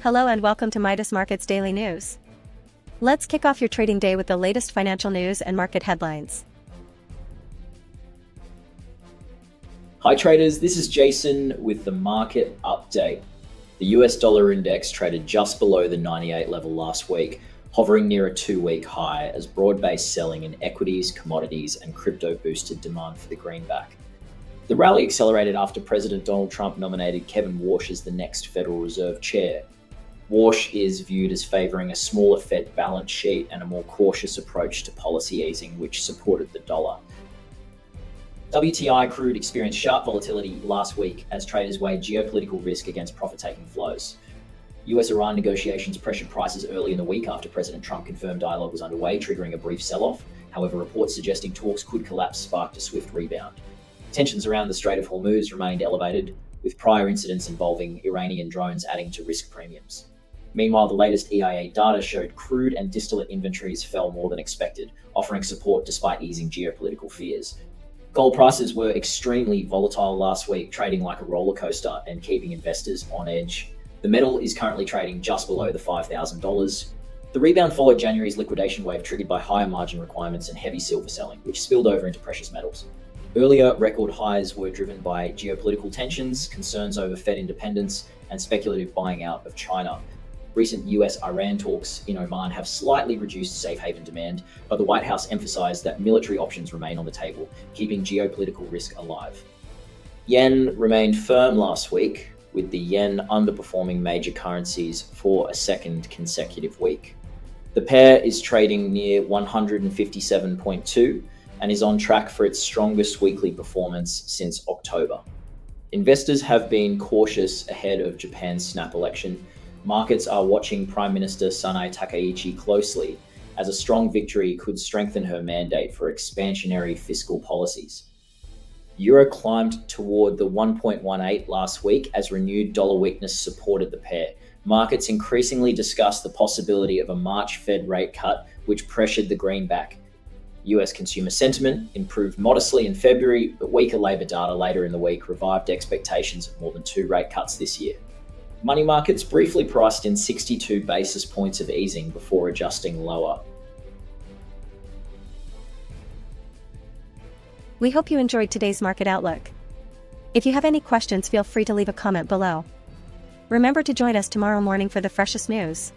Hello and welcome to Midas Markets Daily News. Let's kick off your trading day with the latest financial news and market headlines. Hi traders, this is Jason with the market update. The US dollar index traded just below the 98 level last week, hovering near a 2-week high as broad-based selling in equities, commodities, and crypto boosted demand for the greenback. The rally accelerated after President Donald Trump nominated Kevin Warsh as the next Federal Reserve Chair. Warsh is viewed as favoring a smaller Fed balance sheet and a more cautious approach to policy easing, which supported the dollar. WTI crude experienced sharp volatility last week as traders weighed geopolitical risk against profit-taking flows. US-Iran negotiations pressured prices early in the week after President Trump confirmed dialogue was underway, triggering a brief sell-off. However, reports suggesting talks could collapse sparked a swift rebound. Tensions around the Strait of Hormuz remained elevated, with prior incidents involving Iranian drones adding to risk premiums. Meanwhile, the latest EIA data showed crude and distillate inventories fell more than expected, offering support despite easing geopolitical fears. Gold prices were extremely volatile last week, trading like a roller coaster and keeping investors on edge. The metal is currently trading just below the $5,000. The rebound followed January's liquidation wave triggered by higher margin requirements and heavy silver selling, which spilled over into precious metals. Earlier record highs were driven by geopolitical tensions, concerns over Fed independence, and speculative buying out of China. Recent US-Iran talks in Oman have slightly reduced safe haven demand, but the White House emphasized that military options remain on the table, keeping geopolitical risk alive. Yen remained firm last week, with the yen underperforming major currencies for a second consecutive week. The pair is trading near 157.2 and is on track for its strongest weekly performance since October. Investors have been cautious ahead of Japan's snap election. Markets are watching Prime Minister Sanae Takaichi closely, as a strong victory could strengthen her mandate for expansionary fiscal policies. Euro climbed toward the 1.18 last week as renewed dollar weakness supported the pair. Markets increasingly discussed the possibility of a March Fed rate cut, which pressured the greenback. US consumer sentiment improved modestly in February, but weaker labor data later in the week revived expectations of more than 2 rate cuts this year. Money markets briefly priced in 62 basis points of easing before adjusting lower. We hope you enjoyed today's market outlook. If you have any questions, feel free to leave a comment below. Remember to join us tomorrow morning for the freshest news.